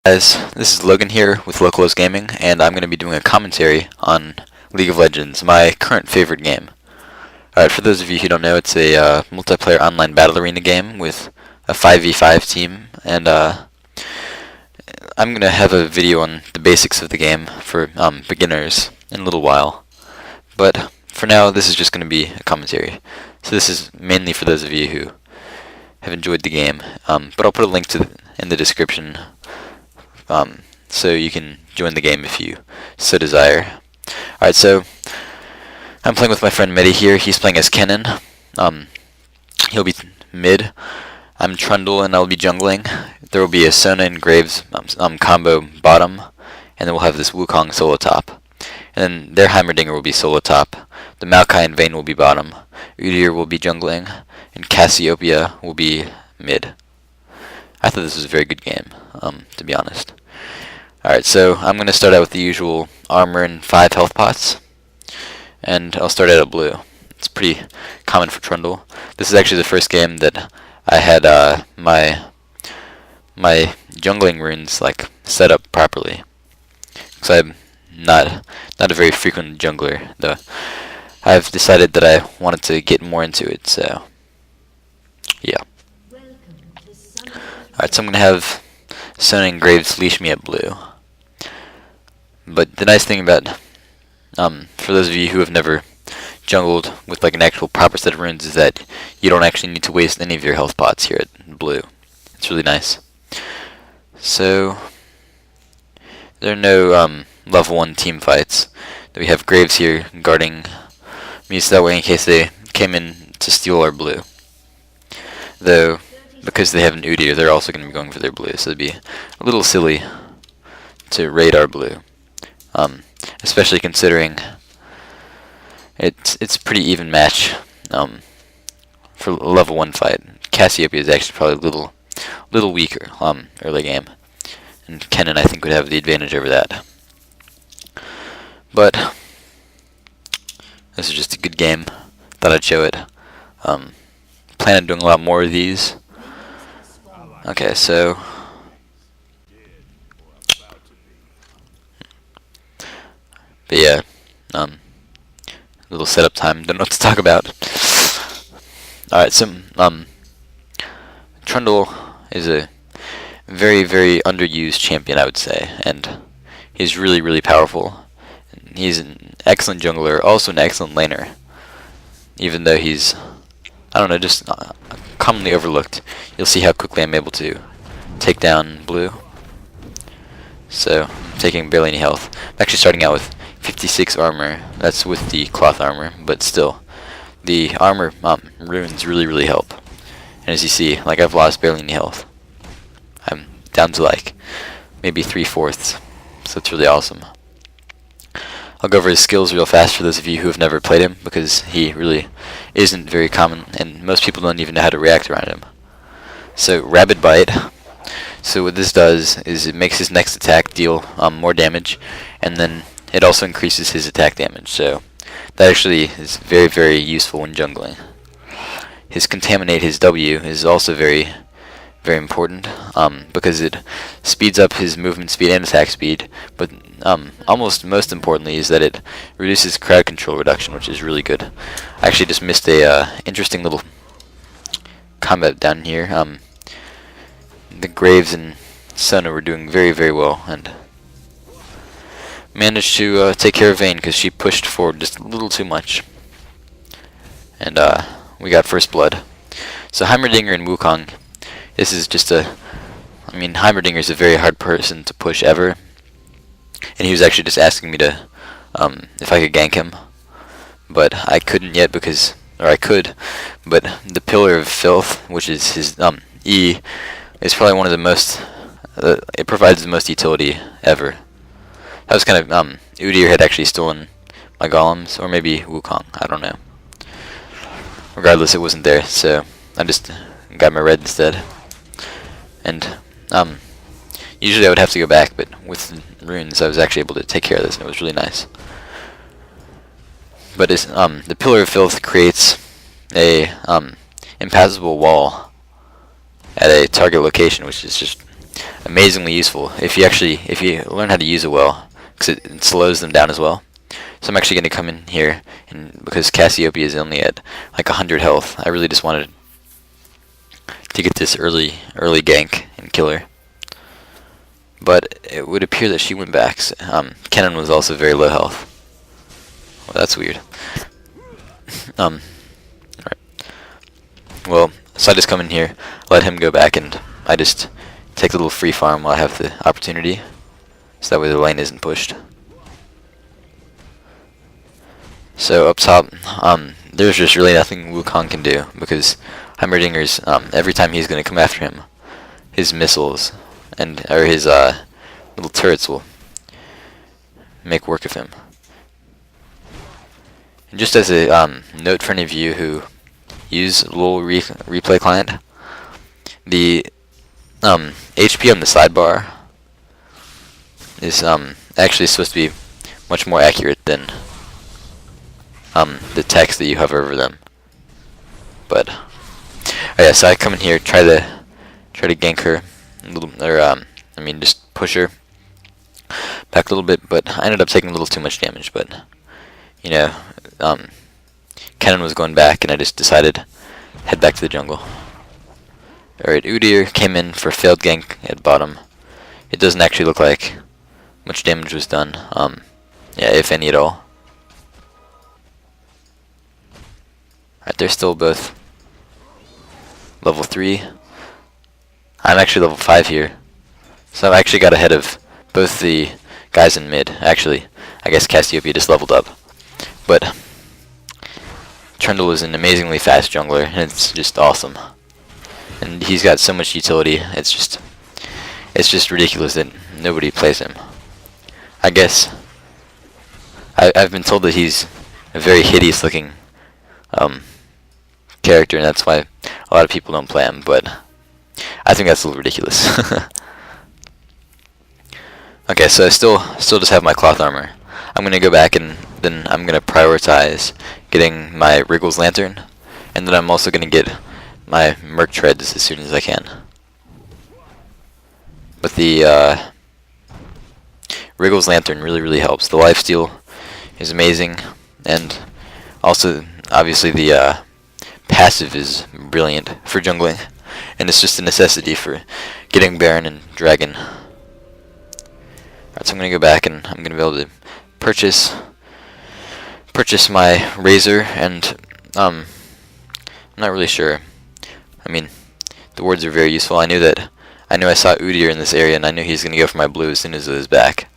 Guys, this is Logan here with Localhost Gaming, and I'm going to be doing a commentary on League of Legends, my current favorite game. Alright, for those of you who don't know, it's a multiplayer online battle arena game with a 5v5 team, and I'm going to have a video on the basics of the game for beginners in a little while. But for now, this is just going to be a commentary. So this is mainly for those of you who have enjoyed the game, but I'll put a link in the description so you can join the game if you so desire. Alright, so I'm playing with my friend Medi here. He's playing as Kennen. He'll be mid. I'm Trundle and I'll be jungling. There will be a Sona and Graves combo bottom, and then we'll have this Wukong solo top. And then their Heimerdinger will be solo top. The Maokai and Vayne will be bottom. Udyr will be jungling, and Cassiopeia will be mid. I thought this was a very good game, to be honest. Alright, so I'm going to start out with the usual armor and 5 health pots. And I'll start out at blue. It's pretty common for Trundle. This is actually the first game that I had my jungling runes set up properly. Because I'm not a very frequent jungler, though. I've decided that I wanted to get more into it, so yeah. Alright, so I'm going to have Sona and Graves leash me at blue. But the nice thing about, for those of you who have never jungled with an actual proper set of runes, is that you don't actually need to waste any of your health pots here at blue. It's really nice. So, there are no level 1 team fights. We have Graves here guarding me so that way in case they came in to steal our blue. Though, because they have an Udyr, they're also going to be going for their blue, so it'd be a little silly to raid our blue. Especially considering it's a pretty even match for a level 1 fight. Cassiopeia is actually probably a little weaker early game, and Kennen I think would have the advantage over that. But this is just a good game. Thought I'd show it. Plan on doing a lot more of these. Okay, so but yeah, little setup time. Don't know what to talk about. Alright, so Trundle is a very, very underused champion, I would say, and he's really, really powerful. He's an excellent jungler, also an excellent laner, even though he's, I don't know, just commonly overlooked. You'll see how quickly I'm able to take down blue. So, I'm taking barely any health. I'm actually starting out with 56 armor. That's with the cloth armor, but still, the armor runes really, really help. And as you see, I've lost barely any health. I'm down to maybe 3/4, so it's really awesome. I'll go over his skills real fast for those of you who have never played him, because he really isn't very common, and most people don't even know how to react around him. So, Rabid Bite. So what this does is it makes his next attack deal more damage, and then it also increases his attack damage. So that actually is very, very useful when jungling. His Contaminate, his W, is also very, very important because it speeds up his movement speed and attack speed, but almost most importantly is that it reduces crowd control reduction, which is really good. I actually just missed a interesting little combat down here. The Graves and Sona were doing very, very well, and managed to take care of Vayne because she pushed forward just a little too much. And we got first blood. So Heimerdinger and Wukong, this is just Heimerdinger is a very hard person to push ever, and he was actually just asking me to, if I could gank him, but I couldn't yet or I could, but the Pillar of Filth, which is his E, is probably one of the most, it provides the most utility ever. That was kind of, Udyr had actually stolen my golems, or maybe Wukong, I don't know. Regardless, it wasn't there, so I just got my red instead. And, usually I would have to go back, but with the runes I was actually able to take care of this, and it was really nice. But the Pillar of Filth creates a impassable wall at a target location, which is just amazingly useful if you learn how to use it well, because it slows them down as well. So I'm actually going to come in here, and because Cassiopeia is only at like 100 health, I really just wanted to get this early gank and kill her. But it would appear that she went back. So, Kennen was also very low health. Well, that's weird. Alright. Well, so I just come in here, let him go back, and I just take a little free farm while I have the opportunity, so that way the lane isn't pushed. So up top, there's just really nothing Wukong can do, because Heimerdinger's, every time he's going to come after him, his missiles or his little turrets will make work of him. And just as a note for any of you who use LoL replay client, the HP on the sidebar is actually supposed to be much more accurate than the text that you hover over them. But yeah, so I come in here, try to gank her a little, or I mean just push her back a little bit, but I ended up taking a little too much damage. But you know, Kennen was going back, and I just decided to head back to the jungle. Alright, Udyr came in for failed gank at bottom. It doesn't actually look like much damage was done. Yeah, if any at all. Alright, they're still both level 3. I'm actually level 5 here. So I've actually got ahead of both the guys in mid. Actually, I guess Cassiopeia just leveled up. But Trundle is an amazingly fast jungler, and it's just awesome. And he's got so much utility, it's just ridiculous that nobody plays him. I guess I've been told that he's a very hideous looking character, and that's why a lot of people don't play him, but I think that's a little ridiculous. Okay, so I still just have my cloth armor. I'm gonna go back, and then I'm gonna prioritize getting my Wriggles lantern, and then I'm also gonna get my Merc treads as soon as I can. But the Wriggles lantern really helps. The lifesteal is amazing, and also obviously the passive is brilliant for jungling, and it's just a necessity for getting Baron and Dragon. Alright, so I'm gonna go back, and I'm gonna be able to purchase my Razor, and I'm not really sure. I mean, the wards are very useful. I knew I saw Udyr in this area, and I knew he was gonna go for my blue as soon as it was back.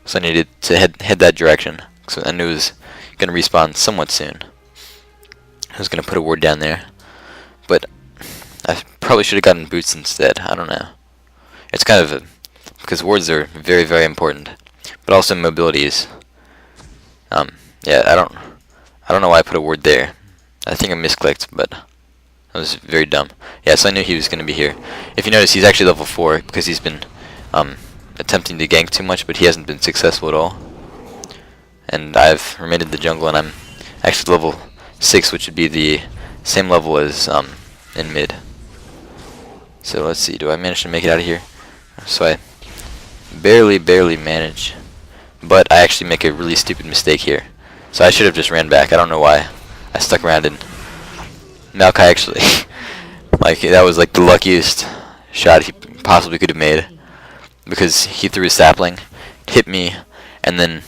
So I needed to head that direction. So I knew it was gonna respawn somewhat soon. I was gonna put a ward down there, but I probably should have gotten boots instead. I don't know. It's kind of because wards are very important, but also mobility is. Yeah, I don't know why I put a ward there. I think I misclicked, but that was very dumb. Yeah, so I knew he was gonna be here. If you notice, he's actually level 4 because he's been attempting to gank too much, but he hasn't been successful at all. And I've remained in the jungle, and I'm actually level 6, which would be the same level as in mid. So let's see, do I manage to make it out of here? So I barely manage, but I actually make a really stupid mistake here. So I should have just ran back. I don't know why I stuck around, and Maokai actually like that was like the luckiest shot he possibly could have made, because he threw a sapling, hit me, and then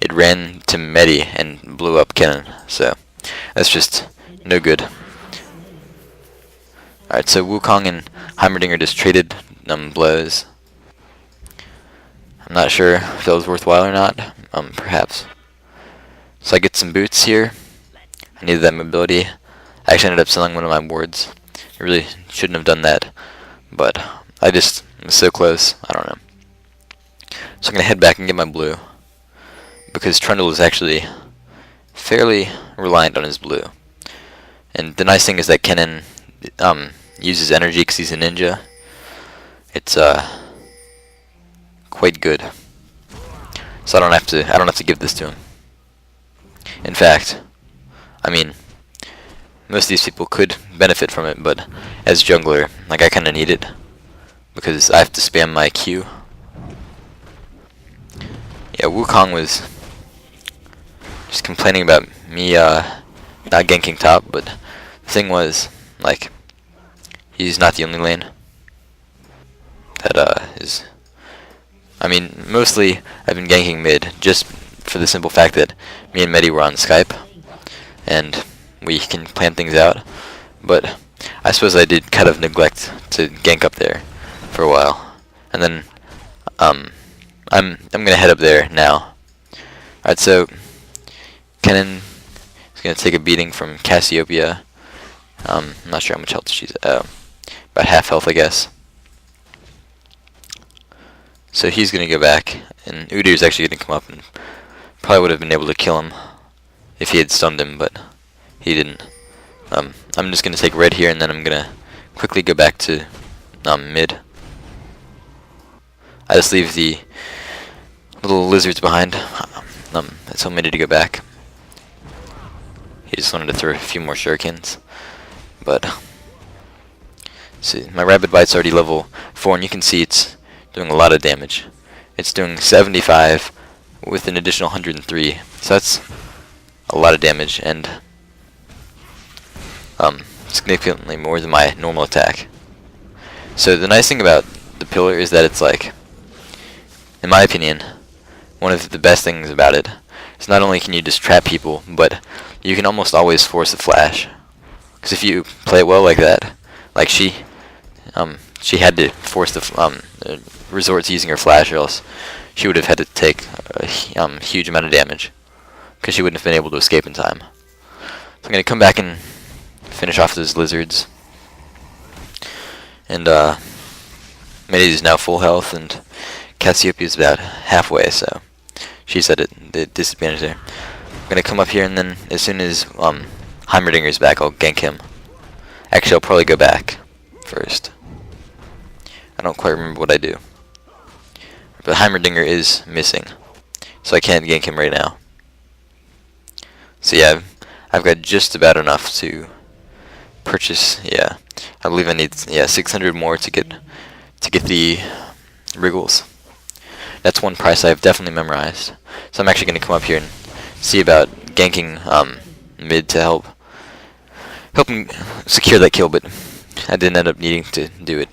it ran to Medi and blew up Kennen. So that's just no good. Alright, so Wukong and Heimerdinger just traded blows. I'm not sure if that was worthwhile or not. Perhaps. So I get some boots here. I needed that mobility. I actually ended up selling one of my wards. I really shouldn't have done that, but I just was so close. I don't know. So I'm gonna head back and get my blue, because Trundle is actually fairly reliant on his blue. And the nice thing is that Kennen uses energy because he's a ninja. It's quite good. So I don't have to give this to him. In fact, I mean, most of these people could benefit from it, but as jungler, like I kind of need it, because I have to spam my Q. Yeah, Wukong was just complaining about me not ganking top, but the thing was, like, he's not the only lane that is. I mean, mostly I've been ganking mid just for the simple fact that me and Medi were on Skype and we can plan things out. But I suppose I did kind of neglect to gank up there for a while, and then I'm gonna head up there now. Alright, so Kennen is gonna take a beating from Cassiopeia. I'm not sure how much health she's at. About half health, I guess. So he's gonna go back, and Udyr's actually gonna come up and probably would have been able to kill him if he had stunned him, but he didn't. I'm just gonna take red here, and then I'm gonna quickly go back to mid. I just leave the little lizards behind. I told Midi to go back. He just wanted to throw a few more shurikens, but see, my rapid bite's already level 4, and you can see it's doing a lot of damage. It's doing 75 with an additional 103, so that's a lot of damage, and significantly more than my normal attack. So the nice thing about the pillar is that it's, like, in my opinion, one of the best things about it is not only can you just trap people, but you can almost always force a flash. Because if you play it well like that, like she had to force the resort to using her flash, or else she would have had to take a huge amount of damage, because she wouldn't have been able to escape in time. So I'm gonna come back and finish off those lizards. And Medi is now full health, and Cassiopeia is about halfway, so she's at the disadvantage there. I'm gonna come up here, and then as soon as Heimerdinger's back, I'll gank him. Actually, I'll probably go back first. I don't quite remember what I do. But Heimerdinger is missing, so I can't gank him right now. So yeah, I've got just about enough to purchase. Yeah, I believe I need 600 more to get the wriggles. That's one price I've definitely memorized. So I'm actually going to come up here and see about ganking mid to help him secure that kill, but I didn't end up needing to do it.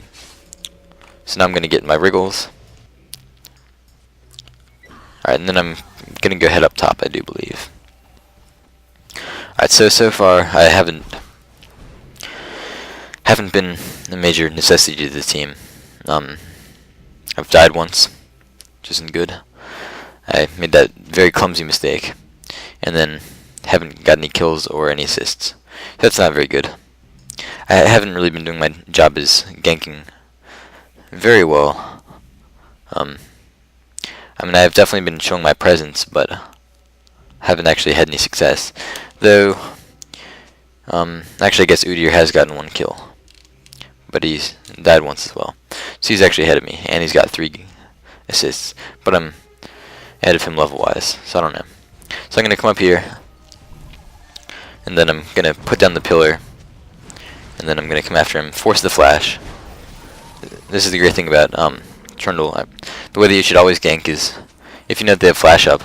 So now I'm going to get my wriggles. Alright, and then I'm going to go head up top, I do believe. Alright, so far I haven't been a major necessity to the team. I've died once, which isn't good. I made that very clumsy mistake, and then haven't got any kills or any assists. That's not very good. I haven't really been doing my job as ganking very well. I mean, I've definitely been showing my presence, but haven't actually had any success. Though, actually I guess Udyr has gotten 1 kill, but he's died once as well. So he's actually ahead of me, and he's got 3 assists, but I'm ahead of him level-wise, so I don't know. So I'm going to come up here, and then I'm going to put down the pillar, and then I'm going to come after him, force the flash. This is the great thing about Trundle. The way that you should always gank is, if you know that they have flash up,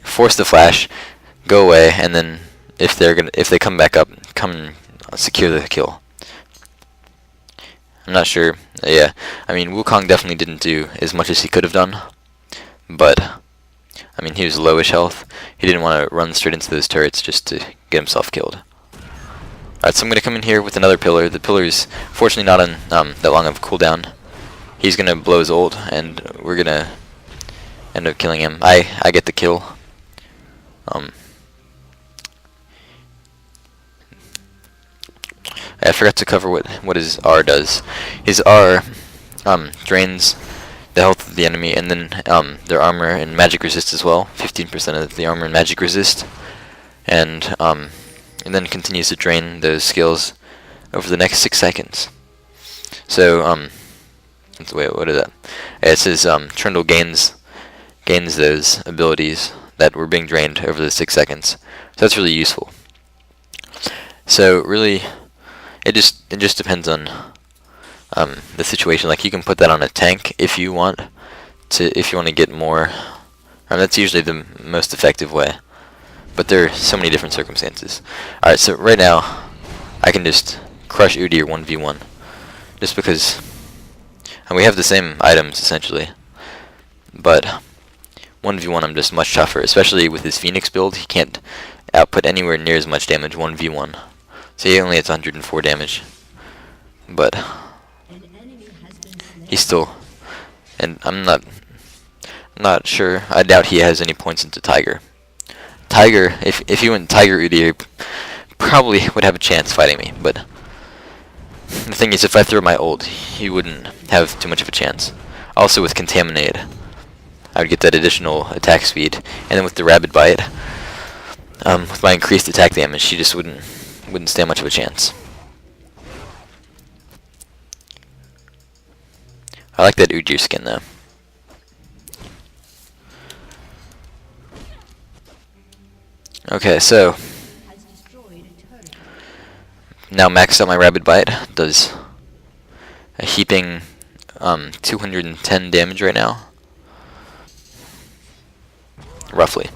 force the flash, go away, and then if they come back up, come and secure the kill. I'm not sure. Yeah, I mean, Wukong definitely didn't do as much as he could have done, but I mean, he was lowish health. He didn't want to run straight into those turrets just to get himself killed. Alright, so I'm going to come in here with another pillar. The pillar is fortunately not on that long of a cooldown. He's going to blow his ult, and we're going to end up killing him. I get the kill. I forgot to cover what his R does. His R drains the health of the enemy, and then their armor and magic resist as well. 15% of the armor and magic resist, and then continues to drain those skills over the next 6 seconds. So wait, what is that? It says Trundle gains those abilities that were being drained over the 6 seconds. So that's really useful. So really, it just depends on the situation. Like you can put that on a tank if you want to get more. That's usually the most effective way. But there are so many different circumstances. Alright, so right now I can just crush Udyr 1v1 just because we have the same items essentially. But 1v1 I'm just much tougher, especially with his Phoenix build. He can't output anywhere near as much damage 1v1. So he only has 104 damage. But he's still, and I'm not sure. I doubt he has any points into Tiger. Tiger, if he went Tiger Udyr, probably would have a chance fighting me. But the thing is, if I throw my ult, he wouldn't have too much of a chance. Also with Contaminate, I would get that additional attack speed, and then with the Rabid Bite, with my increased attack damage, she just wouldn't stand much of a chance. I like that Udyr skin though. Okay, so now maxed out my Rabid Bite. Does a heaping 210 damage right now, roughly.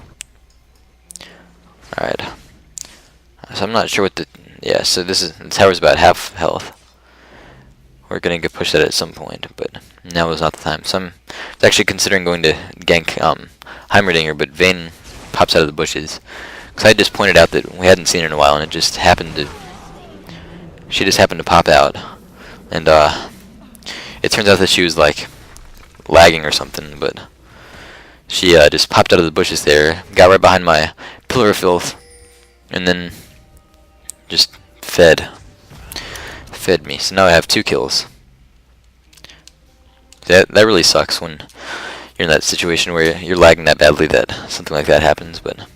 All right. So I'm not sure what the So the tower's about half health. We're gonna get pushed at some point, but now is not the time. So I'm actually considering going to gank Heimerdinger, but Vayne pops out of the bushes. Because I just pointed out that we hadn't seen her in a while, and it just happened to. She just happened to pop out, and it turns out that she was like lagging or something, but she just popped out of the bushes there, got right behind my pillar of filth, and then just fed me. So now I have 2 kills. That really sucks when you're in that situation where you're lagging that badly that something like that happens. But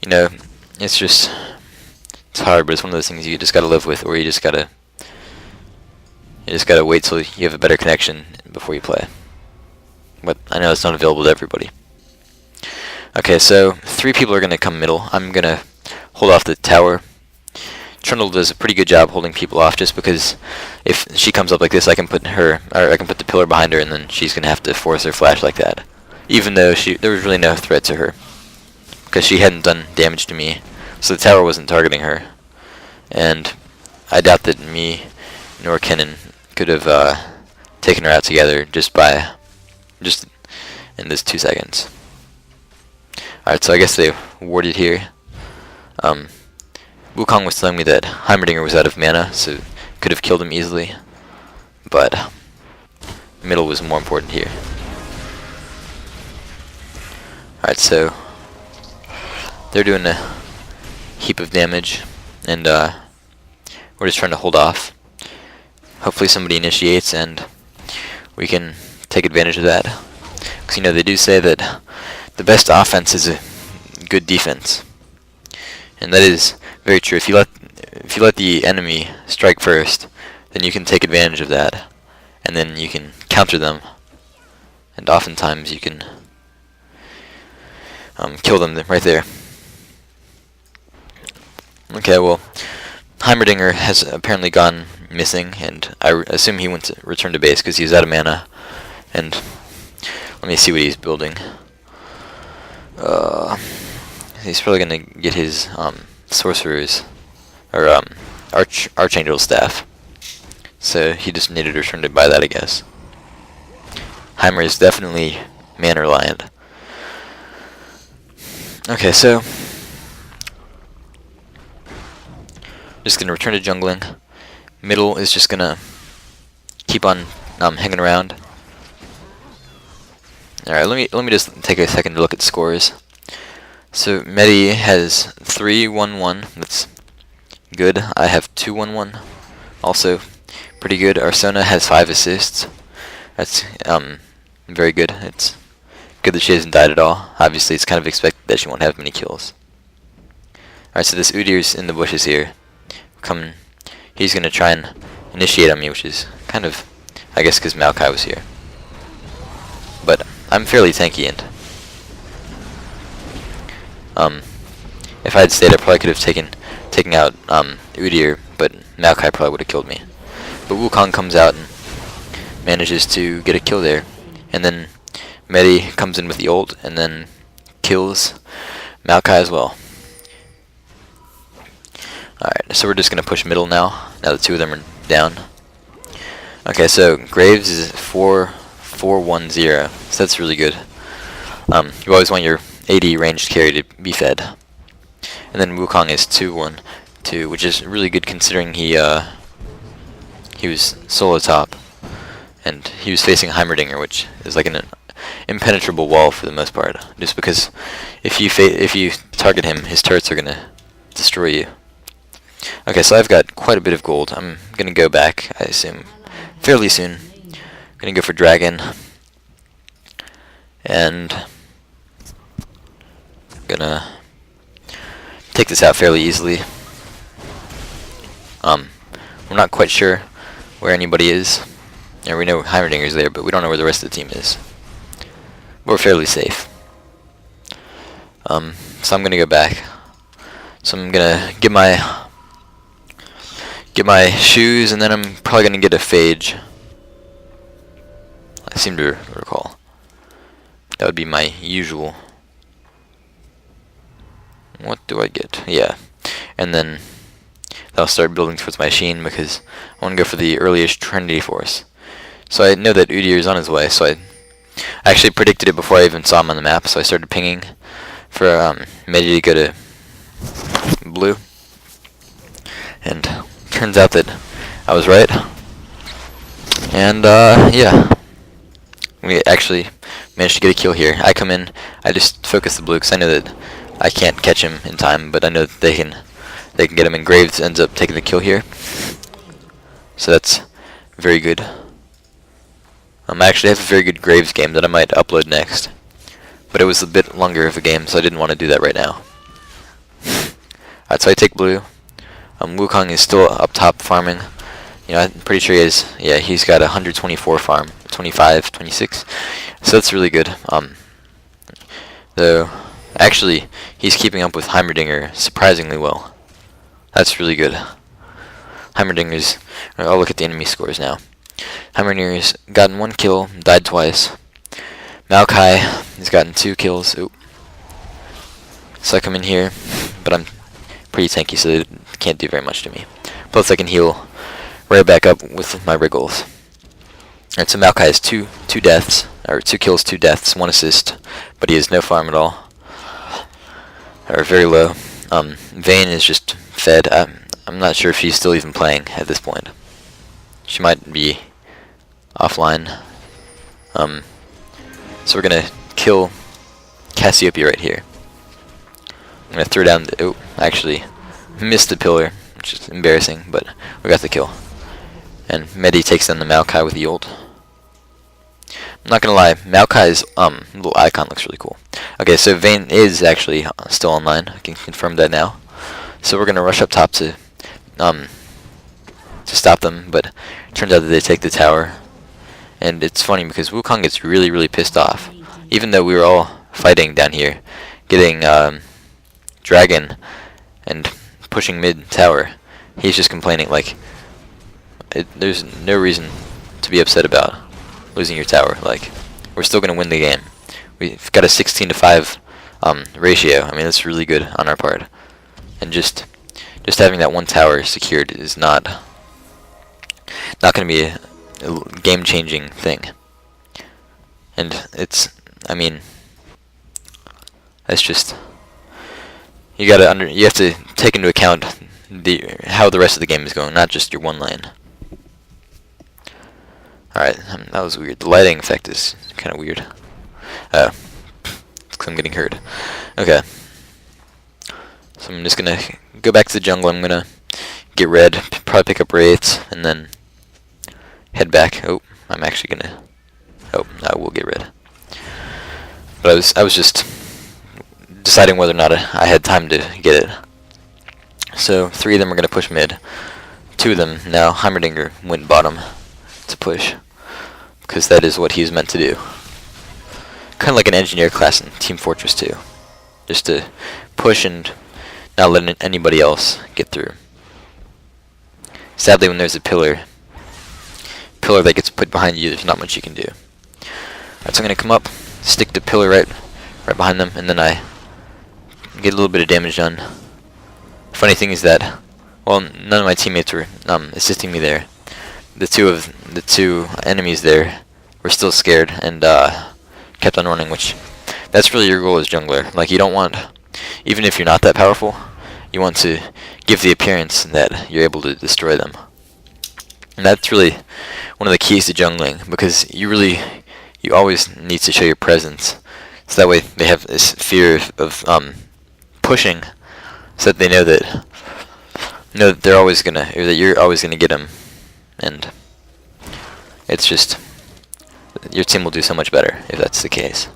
you know, it's hard. But it's one of those things you just gotta live with, or you just gotta wait till you have a better connection before you play. But I know it's not available to everybody. Okay, so 3 people are gonna come middle. I'm gonna hold off the tower. Trundle does a pretty good job holding people off, just because if she comes up like this, I can put the pillar behind her, and then she's gonna have to force her flash like that. Even though there was really no threat to her, because she hadn't done damage to me, so the tower wasn't targeting her. And I doubt that me nor Kennen could have taken her out together just in this 2 seconds. Alright, so I guess they warded here. Wukong was telling me that Heimerdinger was out of mana, so could have killed him easily, but middle was more important here. Alright, so they're doing a heap of damage, and we're just trying to hold off. Hopefully somebody initiates and we can take advantage of that. Because you know, they do say that the best offense is a good defense. And that is very true. If you let the enemy strike first, then you can take advantage of that, and then you can counter them, and oftentimes you can kill them right there. Okay, well, Heimerdinger has apparently gone missing, and I assume he went to return to base because he's out of mana. And let me see what he's building. He's probably gonna get his sorcerers or Archangel staff. So he just needed to return to buy that, I guess. Heimer is definitely mana reliant. Okay, so just gonna return to jungling. Middle is just gonna keep on hanging around. Alright, let me just take a second to look at scores. So Medi has 3-1-1. That's good. I have 2-1-1. Also pretty good. Arsona has 5 assists. That's very good. It's good that she hasn't died at all. Obviously, it's kind of expected that she won't have many kills. Alright, so this Udyr's in the bushes here. He's gonna try and initiate on me, which is kind of, I guess, because Maokai was here. But I'm fairly tanky, and if I had stayed, I probably could have taken out Udyr, but Maokai probably would have killed me. But Wukong comes out and manages to get a kill there, and then Medi comes in with the ult and then kills Maokai as well. Alright, so we're just going to push middle now the two of them are down. Okay, so Graves is 4-4-1-0, so that's really good. You always want your AD ranged carry to be fed. And then Wukong is 2-1-2, which is really good considering he was solo top, and he was facing Heimerdinger, which is like an impenetrable wall for the most part, just because if you target him, his turrets are going to destroy you. Okay, so I've got quite a bit of gold. I'm going to go back, I assume, fairly soon. I'm going to go for Dragon. And I'm going to take this out fairly easily. We're not quite sure where anybody is. Yeah, we know Heimerdinger's there, but we don't know where the rest of the team is. We're fairly safe. So I'm going to go back. So I'm going to get my shoes, and then I'm probably going to get a phage. I seem to recall. That would be my usual. What do I get? Yeah. And then I'll start building towards my Sheen because I want to go for the earliest Trinity Force. So I know that Udyr is on his way, so I actually predicted it before I even saw him on the map, so I started pinging for Medi to go to blue. And turns out that I was right. And yeah, we actually managed to get a kill here. I come in, I just focus the blue because I know that I can't catch him in time, but I know that they can get him, and Graves ends up taking the kill here. So that's very good. I actually have a very good Graves game that I might upload next, but it was a bit longer of a game, so I didn't want to do that right now. Alright, so I take blue. Wukong is still up top farming. You know, I'm pretty sure he is. Yeah, he's got 124 farm, 25, 26. So that's really good. Though, actually, he's keeping up with Heimerdinger surprisingly well. That's really good. Heimerdinger's. I'll look at the enemy scores now. Heimerdinger's gotten 1 kill, died twice. Maokai has gotten 2 kills. Oop. So I come in here, but I'm pretty tanky, so they can't do very much to me. Plus I can heal right back up with my Wriggles. Alright, so Maokai has 2 deaths, or 2 kills, 2 deaths, 1 assist, but he has no farm at all. Or very low. Vayne is just fed. I'm not sure if she's still even playing at this point. She might be offline. So we're gonna kill Cassiopeia right here. I'm gonna throw down the. Oh, actually missed the pillar, which is embarrassing, but we got the kill. And Medi takes down the Maokai with the ult. I'm not gonna lie, Maokai's little icon looks really cool. Okay, so Vayne is actually still online. I can confirm that now. So we're gonna rush up top to stop them, but it turns out that they take the tower. And it's funny because Wukong gets really, really pissed off. Even though we were all fighting down here, getting Dragon and pushing mid tower, he's just complaining like there's no reason to be upset about losing your tower. Like, we're still gonna win the game. We've got a 16-to-5 ratio. I mean, that's really good on our part. And just having that 1 tower secured is not gonna be a game-changing thing. And it's, I mean, that's just, you have to take into account how the rest of the game is going, not just your one lane. Alright, that was weird. The lighting effect is kind of weird. Oh, it's 'cause I'm getting hurt. Okay. So I'm just gonna go back to the jungle. I'm gonna get red, probably pick up wraiths, and then head back. Oh, I'm actually gonna. Oh, I will get red. But I was just deciding whether or not I had time to get it. So 3 of them are gonna push mid. 2 of them now. Heimerdinger went bottom to push, because that is what he's meant to do. Kind of like an engineer class in Team Fortress 2, just to push and not let anybody else get through. Sadly, when there's a pillar pillar that gets put behind you, there's not much you can do. Alright, so I'm gonna come up, stick the pillar right behind them, and then I get a little bit of damage done. Funny thing is that, well, none of my teammates were assisting me there. The two enemies there were still scared and kept on running, which that's really your goal as jungler. Like, you don't want, even if you're not that powerful, you want to give the appearance that you're able to destroy them. And that's really one of the keys to jungling, because you always need to show your presence, so that way they have this fear of pushing, so that they know that they're always gonna, or that you're always gonna get them, and it's just, your team will do so much better if that's the case.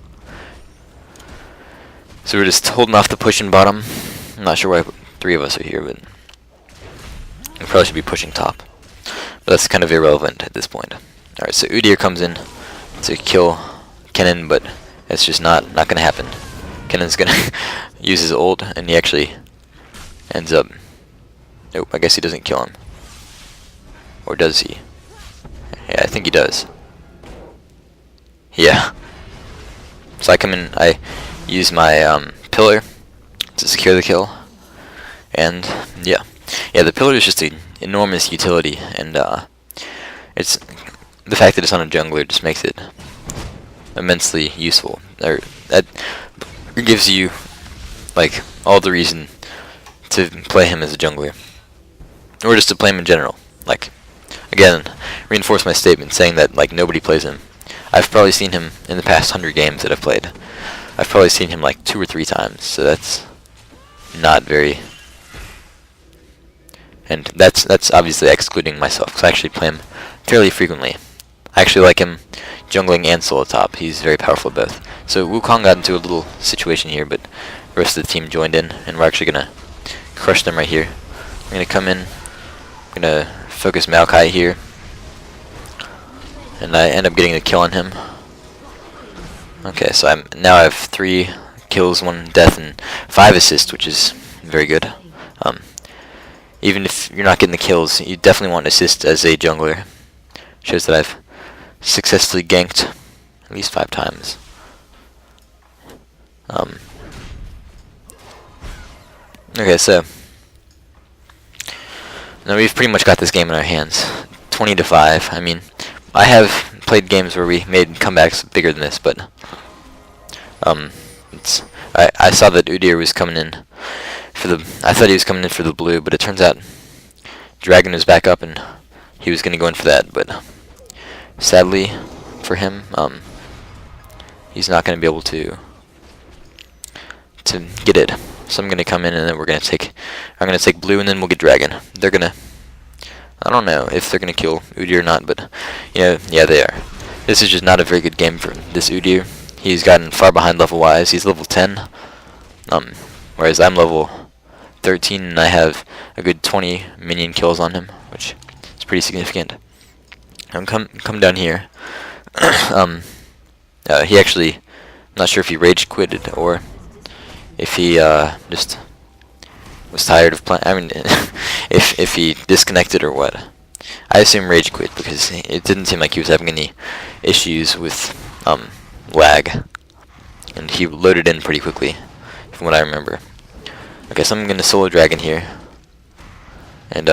So we're just holding off the push in bottom. I'm not sure why 3 of us are here, but we probably should be pushing top. But that's kind of irrelevant at this point. Alright, so Udyr comes in to kill Kennen, but it's just not gonna happen. Kennen's gonna use his ult, and he actually ends up, nope, I guess he doesn't kill him. Or does he? Yeah, I think he does. Yeah. So I come in, I use my pillar to secure the kill, and yeah, the pillar is just an enormous utility, and it's the fact that it's on a jungler just makes it immensely useful. Or that gives you like all the reason to play him as a jungler, or just to play him in general. Like, again, reinforce my statement saying that like nobody plays him. I've probably seen him in the past 100 games that I've played. I've probably seen him like 2 or 3 times, so that's not very. And that's obviously excluding myself, because I actually play him fairly frequently. I actually like him jungling and solo top. He's very powerful at both. So Wukong got into a little situation here, but the rest of the team joined in, and we're actually gonna crush them right here. I'm gonna come in, I'm gonna focus Maokai here, and I end up getting a kill on him. Okay, so now I have 3 kills, 1 death, and 5 assists, which is very good. Even if you're not getting the kills, you definitely want assist as a jungler. Shows that I've successfully ganked at least 5 times. Okay, so now we've pretty much got this game in our hands. 20-5. I mean, I have played games where we made comebacks bigger than this, but I saw that Udyr was coming in for the. I thought he was coming in for the blue, but it turns out Dragon was back up and he was going to go in for that. But sadly for him, he's not going to be able to get it. So I'm going to come in, and then I'm going to take blue, and then we'll get Dragon. They're gonna. I don't know if they're going to kill Udyr or not, but yeah, they are. This is just not a very good game for this Udyr. He's gotten far behind level-wise. He's level 10, whereas I'm level 13, and I have a good 20 minion kills on him, which is pretty significant. Come down here. He actually, I'm not sure if he rage quitted or if he just was tired of playing. I mean, if he disconnected or what. I assume rage quit, because it didn't seem like he was having any issues with lag, and he loaded in pretty quickly, from what I remember. Okay, so I'm gonna solo Dragon here, and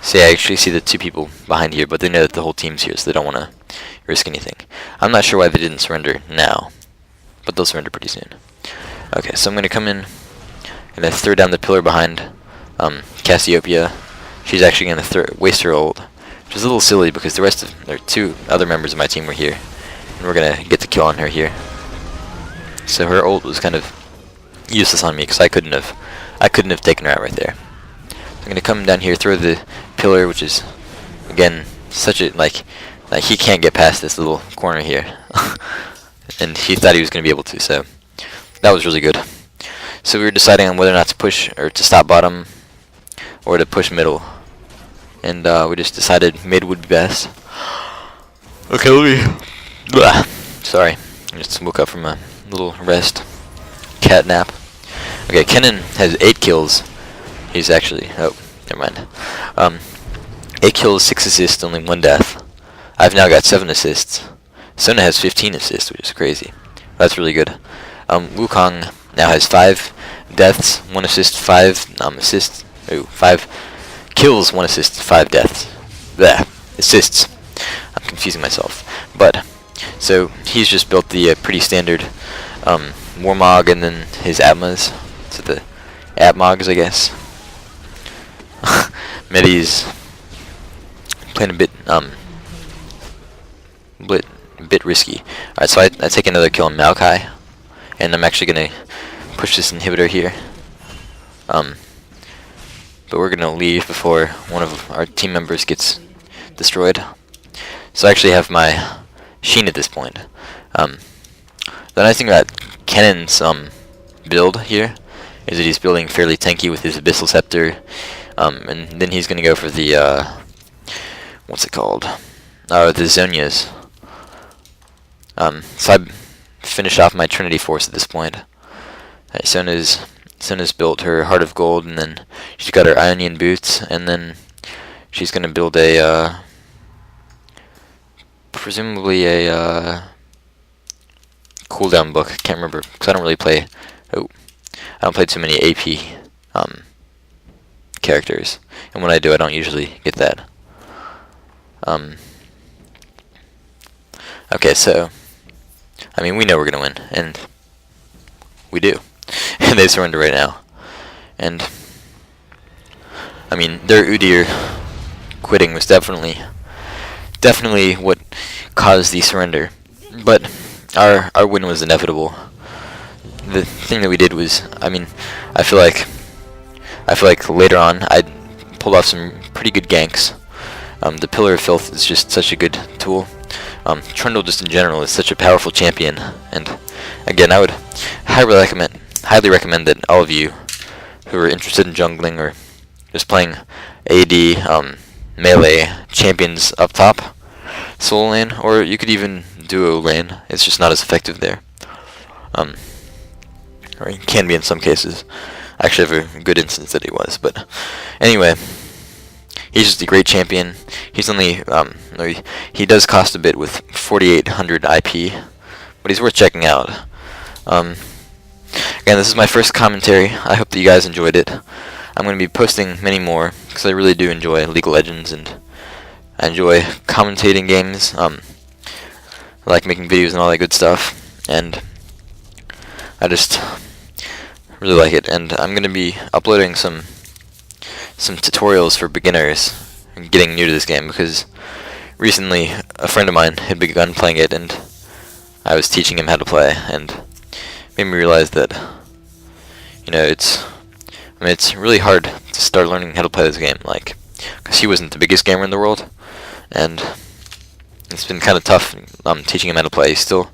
see, I actually see the 2 people behind here, but they know that the whole team's here, so they don't want to risk anything. I'm not sure why they didn't surrender now, but they'll surrender pretty soon. Okay, so I'm gonna come in and then throw down the pillar behind Cassiopeia. She's actually gonna waste her ult, which is a little silly because the rest of, there 2 other members of my team were here, and we're gonna get the kill on her here. So her ult was kind of useless on me because I couldn't have taken her out right there. So I'm gonna come down here, throw the pillar, which is again such a like he can't get past this little corner here, and he thought he was gonna be able to. So that was really good. So we were deciding on whether or not to push or to stop bottom or to push middle, and we just decided mid would be best. Okay, let me. Sorry, I just woke up from a little rest cat nap. Okay, Kennen has 8 kills. He's actually, oh, never mind. 8 kills, 6 assists, only 1 death. I've now got 7 assists. Sona has 15 assists, which is crazy. That's really good. Wukong now has 5 deaths, 1 assist, 5 assists. Ooh, 5 kills, 1 assist, 5 deaths. Bleh. Assists. I'm confusing myself. But, so, he's just built the pretty standard Warmog and then his Atmas. So the Atmogs, I guess. Medi's playing a bit risky. Alright, so I take another kill on Maokai, and I'm actually gonna push this inhibitor here. But we're gonna leave before one of our team members gets destroyed. So I actually have my Sheen at this point. The nice thing about Kennen's build here is that he's building fairly tanky with his Abyssal Scepter, and then he's gonna go for the what's it called? The Zonias. So I finished off my Trinity Force at this point. Sona's built her Heart of Gold, and then she's got her Ionian Boots, and then she's gonna build a presumably a cooldown book. I can't remember because I don't really play. I don't play too many AP characters, and when I do, I don't usually get that. Okay, so I mean, we know we're gonna win, and we do. And they surrender right now, and I mean, their Udyr quitting was definitely what caused the surrender, but our win was inevitable. The thing that we did was, I mean, I feel like later on I pulled off some pretty good ganks. The Pillar of Filth is just such a good tool. Trundle just in general is such a powerful champion, and again, I would highly recommend that all of you who are interested in jungling or just playing AD melee champions up top, solo lane, or you could even duo lane. It's just not as effective there. Or it can be in some cases. I actually have a good instance that he was, but anyway, he's just a great champion. He's only he does cost a bit with 4,800 IP, but he's worth checking out. Again, this is my first commentary. I hope that you guys enjoyed it. I'm going to be posting many more because I really do enjoy League of Legends, and I enjoy commentating games. I like making videos and all that good stuff, and I just really like it. And I'm going to be uploading some tutorials for beginners getting new to this game, because recently a friend of mine had begun playing it, and I was teaching him how to play, and made me realize that, you know, it's really hard to start learning how to play this game, like, because he wasn't the biggest gamer in the world, and it's been kind of tough teaching him how to play. He still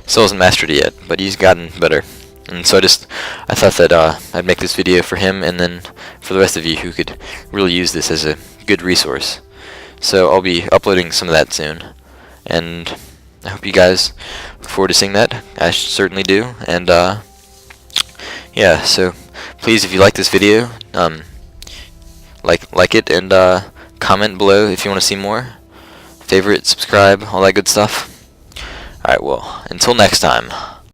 hasn't mastered it yet, but he's gotten better. And so I thought that I'd make this video for him, and then for the rest of you who could really use this as a good resource. So I'll be uploading some of that soon, and I hope you guys look forward to seeing that. I certainly do. And yeah, so please, if you like this video, like it, and comment below if you want to see more. Favorite, subscribe, all that good stuff. Alright, well, until next time.